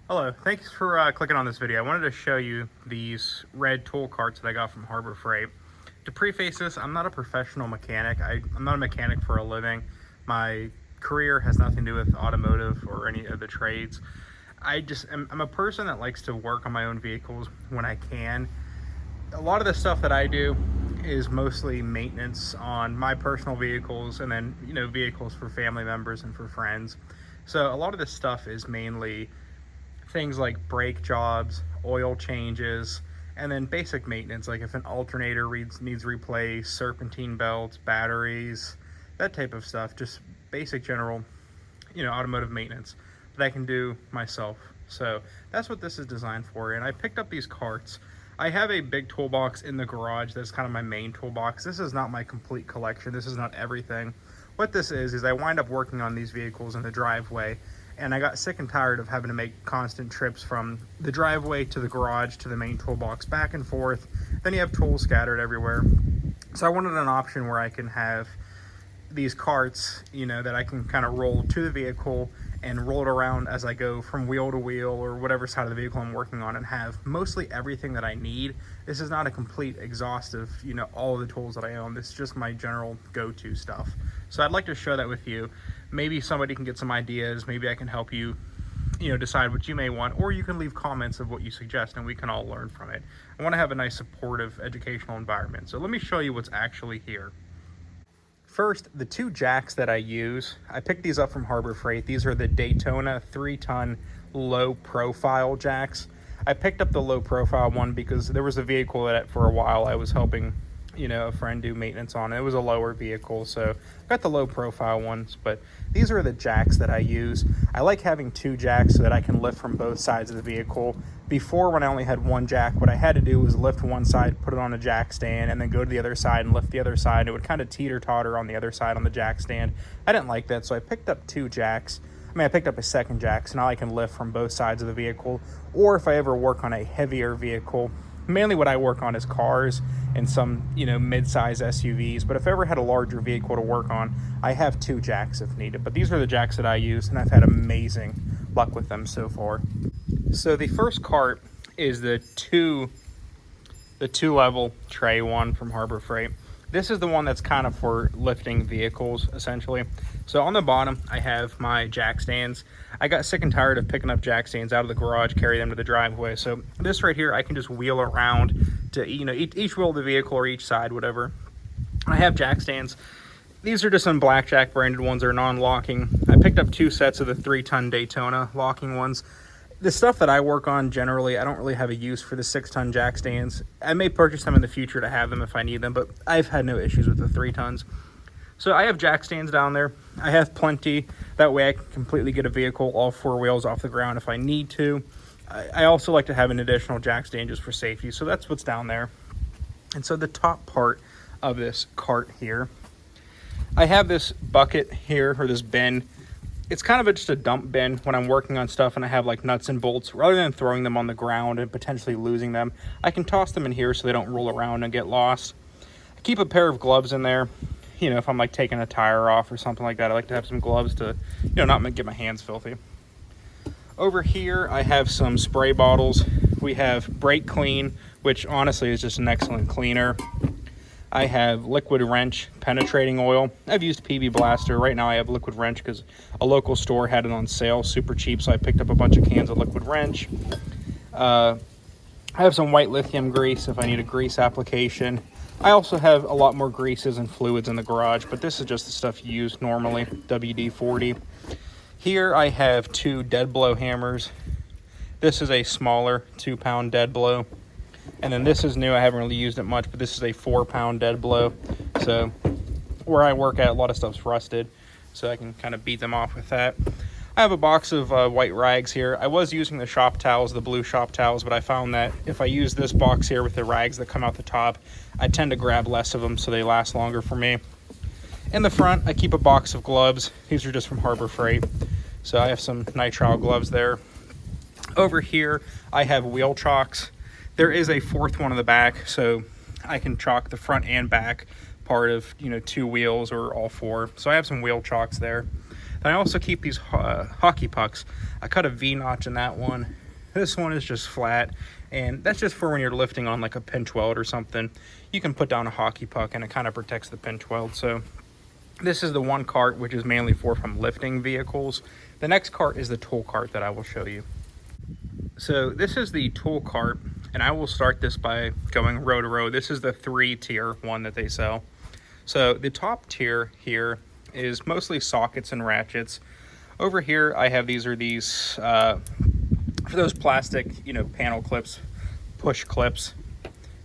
Hello, thanks for clicking on this video. I wanted to show you these red tool carts that I got from Harbor Freight. To preface this, I'm not a professional mechanic. I'm not a mechanic for a living. My career has nothing to do with automotive or any of the trades. I'm a person that likes to work on my own vehicles when I can. A lot of the stuff that I do is mostly maintenance on my personal vehicles and then, vehicles for family members and for friends. So a lot of this stuff is mainly things like brake jobs, oil changes, and then basic maintenance, like if an alternator needs replaced, serpentine belts, batteries, that type of stuff. Just basic general, automotive maintenance that I can do myself. So that's what this is designed for. And I picked up these carts. I have a big toolbox in the garage that's kind of my main toolbox. This is not my complete collection. This is not everything. What this is I wind up working on these vehicles in the driveway, and I got sick and tired of having to make constant trips from the driveway to the garage to the main toolbox, back and forth. Then you have tools scattered everywhere. So I wanted an option where I can have these carts, that I can kind of roll to the vehicle and roll it around as I go from wheel to wheel or whatever side of the vehicle I'm working on, and have mostly everything that I need. This is not a complete exhaustive, all of the tools that I own. This is just my general go-to stuff. So I'd like to share that with you. Maybe somebody can get some ideas. Maybe I can help you, decide what you may want, or you can leave comments of what you suggest and we can all learn from it. I want to have a nice supportive educational environment. So let me show you what's actually here. First, the two jacks that I use, I picked these up from Harbor Freight. These are the Daytona 3-ton low profile jacks. I picked up the low profile one because there was a vehicle that for a while I was helping, a friend do maintenance on. It was a lower vehicle, so I got the low profile ones, but these are the jacks that I use. I like having two jacks so that I can lift from both sides of the vehicle. Before, when I only had one jack, what I had to do was lift one side, put it on a jack stand, and then go to the other side and lift the other side. It would kind of teeter-totter on the other side on the jack stand. I didn't like that, so I picked up two jacks. I picked up a second jack, so now I can lift from both sides of the vehicle. Or if I ever work on a heavier vehicle, mainly what I work on is cars and some, mid-size SUVs. But if I ever had a larger vehicle to work on, I have two jacks if needed. But these are the jacks that I use, and I've had amazing luck with them so far. So the first cart is the two-level tray one from Harbor Freight. This is the one that's kind of for lifting vehicles, essentially. So on the bottom, I have my jack stands. I got sick and tired of picking up jack stands out of the garage, carry them to the driveway. So this right here, I can just wheel around to, each wheel of the vehicle or each side, whatever. I have jack stands. These are just some Blackjack branded ones. They're non-locking. I picked up two sets of the 3-ton Daytona locking ones. The stuff that I work on, generally, I don't really have a use for the 6-ton jack stands. I may purchase them in the future to have them if I need them, but I've had no issues with the 3 tons. So I have jack stands down there. I have plenty. That way I can completely get a vehicle, all 4 wheels off the ground if I need to. I also like to have an additional jack stand just for safety. So that's what's down there. And so the top part of this cart here, I have this bucket here, or this bin. It's kind of just a dump bin when I'm working on stuff and I have like nuts and bolts. Rather than throwing them on the ground and potentially losing them, I can toss them in here so they don't roll around and get lost. I keep a pair of gloves in there. If I'm like taking a tire off or something like that, I like to have some gloves to, not get my hands filthy. Over here, I have some spray bottles. We have Brake Clean, which honestly is just an excellent cleaner. I have liquid wrench penetrating oil. I've used PB Blaster. Right now I have liquid wrench because a local store had it on sale, super cheap, so I picked up a bunch of cans of liquid wrench. I have some white lithium grease if I need a grease application. I also have a lot more greases and fluids in the garage, but this is just the stuff you use normally, WD-40. Here I have 2 dead blow hammers. This is a smaller 2-pound dead blow. And then this is new. I haven't really used it much, but this is a 4-pound dead blow. So where I work at, a lot of stuff's rusted, so I can kind of beat them off with that. I have a box of white rags here. I was using the shop towels, the blue shop towels, but I found that if I use this box here with the rags that come out the top, I tend to grab less of them so they last longer for me. In the front, I keep a box of gloves. These are just from Harbor Freight. So I have some nitrile gloves there. Over here, I have wheel chocks. There is a 4th one in the back, so I can chalk the front and back part of, 2 wheels or all 4. So I have some wheel chocks there. Then Then I also keep these hockey pucks. I cut a V-notch in that one. This one is just flat, and that's just for when you're lifting on like a pinch weld or something. You can put down a hockey puck and it kind of protects the pinch weld. So this is the one cart, which is mainly for from lifting vehicles. The next cart is the tool cart that I will show you. So this is the tool cart, and I will start this by going row to row. This is the 3-tier one that they sell. So the top tier here is mostly sockets and ratchets. Over here I have these for those plastic, panel clips, push clips.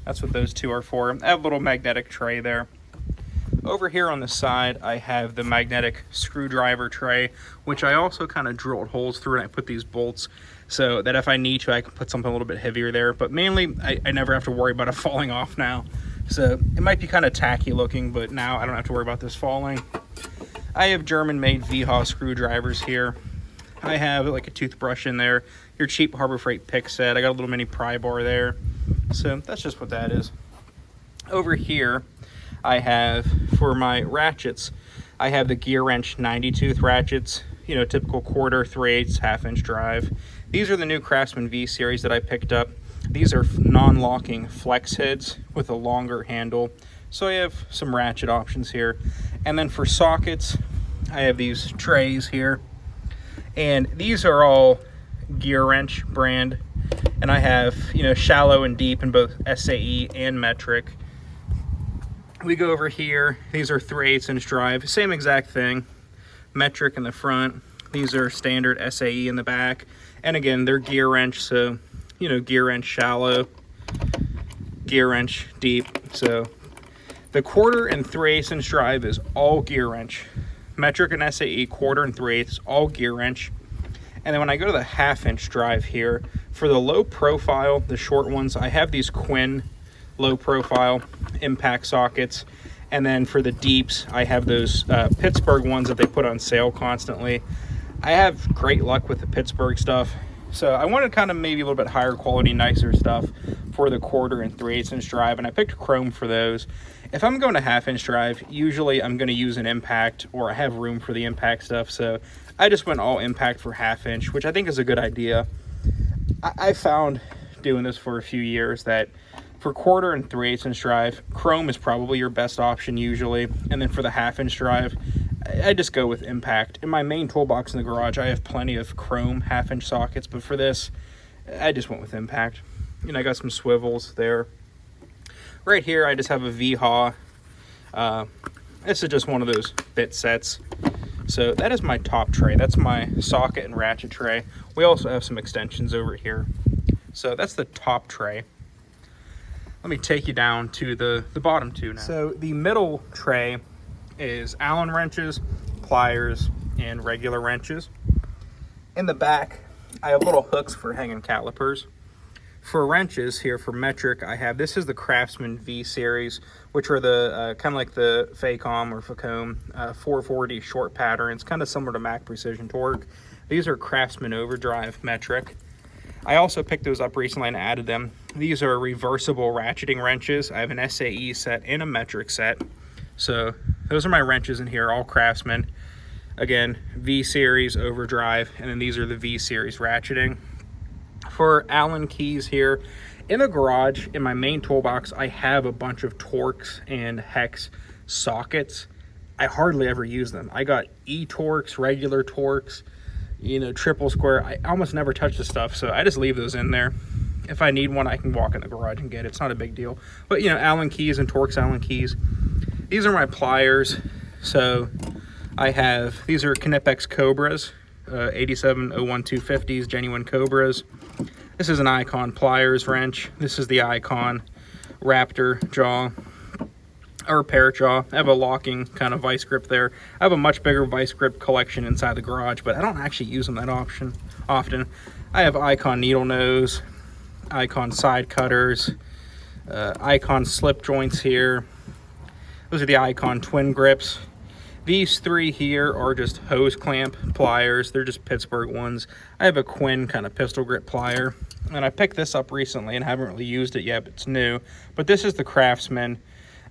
That's what those two are for. I have a little magnetic tray there. Over here on the side, I have the magnetic screwdriver tray, which I also kind of drilled holes through, and I put these bolts so that if I need to, I can put something a little bit heavier there. But mainly, I never have to worry about it falling off now. So it might be kind of tacky looking, but now I don't have to worry about this falling. I have German-made VHA screwdrivers here. I have like a toothbrush in there, your cheap Harbor Freight pick set. I got a little mini pry bar there. So that's just what that is. Over here, I have, for my ratchets, I have the gear wrench 90-tooth ratchets, typical 1/4, 3/8, half-inch drive. These are the new Craftsman V series that I picked up. These are non-locking flex heads with a longer handle. So I have some ratchet options here. And then for sockets, I have these trays here. And these are all gear wrench brand. And I have, shallow and deep in both SAE and metric. We go over here. These are 3/8 inch drive. Same exact thing. Metric in the front. These are standard SAE in the back. And again, they're gear wrench. So, gear wrench shallow, gear wrench deep. So the 1/4 and 3/8 inch drive is all gear wrench. Metric and SAE 1/4 and 3/8 all gear wrench. And then when I go to the 1/2 inch drive here, for the low profile, the short ones, I have these Quinn low profile impact sockets. And then for the deeps, I have those Pittsburgh ones that they put on sale constantly. I have great luck with the Pittsburgh stuff. So I wanted kind of maybe a little bit higher quality, nicer stuff for the 1/4 and 3/8 inch drive. And I picked chrome for those. If I'm going to 1/2 inch drive, usually I'm going to use an impact, or I have room for the impact stuff. So I just went all impact for 1/2 inch, which I think is a good idea. I found doing this for a few years that for 1/4 and 3/8 inch drive, chrome is probably your best option usually. And then for the 1/2 inch drive, I just go with impact. In my main toolbox in the garage, I have plenty of chrome 1/2 inch sockets, but for this, I just went with impact. I got some swivels there. Right here, I just have a VHA. This is just one of those bit sets. So that is my top tray. That's my socket and ratchet tray. We also have some extensions over here. So that's the top tray. Let me take you down to the bottom two now. So the middle tray is Allen wrenches, pliers, and regular wrenches. In the back, I have little hooks for hanging calipers. For wrenches here, for metric, I have, this is the Craftsman V series, which are the kind of like the Facom or Facom 440 short patterns, kind of similar to Mac Precision Torque. These are Craftsman Overdrive metric. I also picked those up recently and added them. These are reversible ratcheting wrenches. I have an SAE set and a metric set. So those are my wrenches in here, all Craftsman. Again, V series overdrive, and then these are the V series ratcheting. For Allen keys here, in the garage, in my main toolbox, I have a bunch of Torx and hex sockets. I hardly ever use them. I got E-Torx, regular Torx, triple square. I almost never touch the stuff, so I just leave those in there. If I need one, I can walk in the garage and get it. It's not a big deal. But, Allen keys and Torx Allen keys. These are my pliers. So I have, these are Knipex Cobras, 87-01250s, genuine Cobras. This is an Icon pliers wrench. This is the Icon Raptor jaw, or Parrot jaw. I have a locking kind of vice grip there. I have a much bigger vice grip collection inside the garage, but I don't actually use them that often. I have Icon needle nose, Icon side cutters, Icon slip joints here. Those are the Icon twin grips. These three here are just hose clamp pliers. They're just Pittsburgh ones. I have a Quinn kind of pistol grip plier, and I picked this up recently and haven't really used it yet, but it's new. But this is the Craftsman.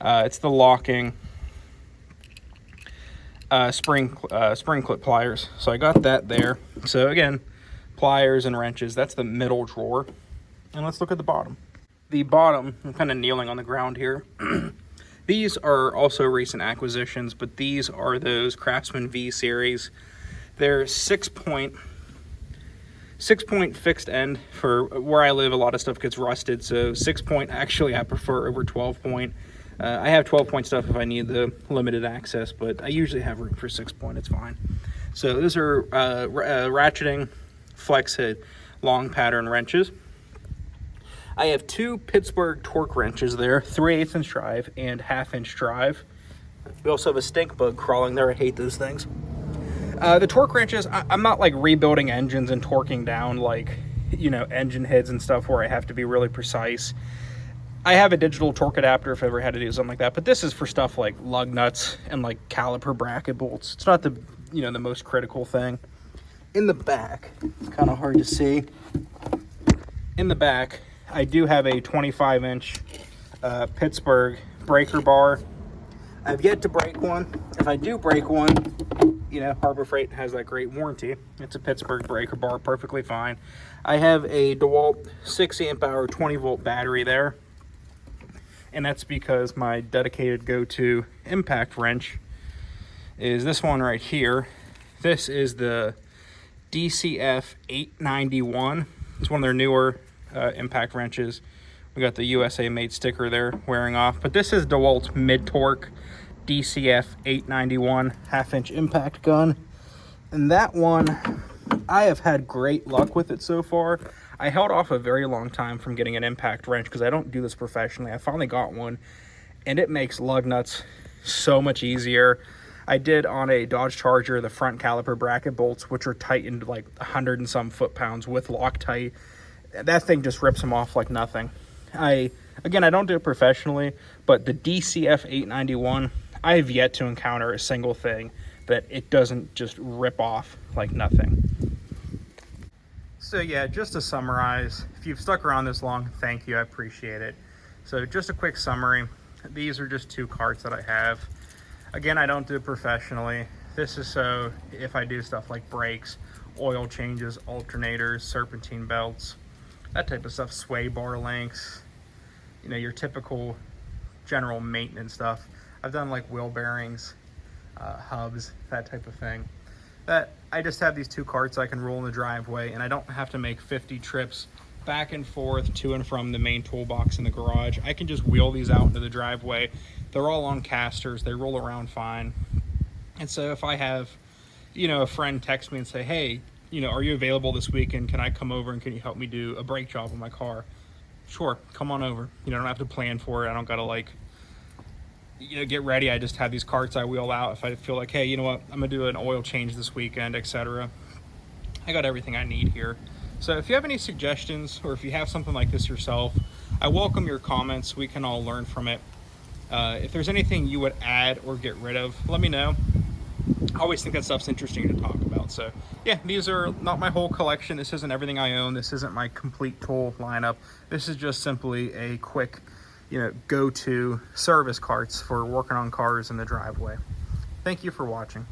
It's the locking. spring clip pliers. So I got that there. So again, pliers and wrenches, that's the middle drawer. And let's look at the bottom. The bottom, I'm kind of kneeling on the ground here. These are also recent acquisitions, but these are those Craftsman V series. They're 6-point fixed end. For where I live, a lot of stuff gets rusted, so 6-point actually I prefer over 12-point. I have 12-point stuff if I need the limited access, but I usually have room for 6-point. It's fine. So those are ratcheting flex head long pattern wrenches. I have two Pittsburgh torque wrenches there, 3/8 inch drive and 1/2 inch drive. We also have a stink bug crawling there. I hate those things. The torque wrenches, I'm not like rebuilding engines and torquing down like, you know, engine heads and stuff where I have to be really precise. I have a digital torque adapter if I ever had to do something like that, but this is for stuff like lug nuts and like caliper bracket bolts. It's not the, you know, the most critical thing. In the back, it's kind of hard to see. In the back, I do have a 25-inch Pittsburgh breaker bar. I've yet to break one. If I do break one, you know, Harbor Freight has that great warranty. It's a Pittsburgh breaker bar, perfectly fine. I have a DeWalt 6 amp hour 20 volt battery there. And that's because my dedicated go-to impact wrench is this one right here. This is the DCF 891. It's one of their newer impact wrenches. We got the USA made sticker there wearing off, but this is DeWalt's mid-torque DCF 891 1/2 inch impact gun. And that one, I have had great luck with it so far. I held off a very long time from getting an impact wrench because I don't do this professionally. I finally got one, and it makes lug nuts so much easier. I did on a Dodge Charger the front caliper bracket bolts, which are tightened like 100 and some foot-pounds with Loctite. That thing just rips them off like nothing. Again, I don't do it professionally, but the DCF 891, I have yet to encounter a single thing that it doesn't just rip off like nothing. So yeah, just to summarize, if you've stuck around this long, thank you, I appreciate it. So just a quick summary. These are just two carts that I have. Again, I don't do it professionally. This is so if I do stuff like brakes, oil changes, alternators, serpentine belts, that type of stuff, sway bar lengths, you know, your typical general maintenance stuff. I've done like wheel bearings, hubs, that type of thing. That I just have these two carts I can roll in the driveway, and I don't have to make 50 trips back and forth to and from the main toolbox in the garage. I can just wheel these out into the driveway. They're all on casters. They roll around fine. And so if I have, you know, a friend text me and say, hey, you know, are you available this weekend? Can I come over and can you help me do a brake job on my car? Sure, come on over. You know, I don't have to plan for it. I don't got to like, you know, get ready. I just have these carts I wheel out if I feel like, hey, you know what, I'm gonna do an oil change this weekend, etc. I got everything I need here. So if you have any suggestions or if you have something like this yourself, I welcome your comments. We can all learn from it. If there's anything you would add or get rid of, let me know. I always think that stuff's interesting to talk about. So yeah, these are not my whole collection. This isn't everything I own. This isn't my complete tool lineup. This is just simply a quick, you know, go-to service carts for working on cars in the driveway. Thank you for watching.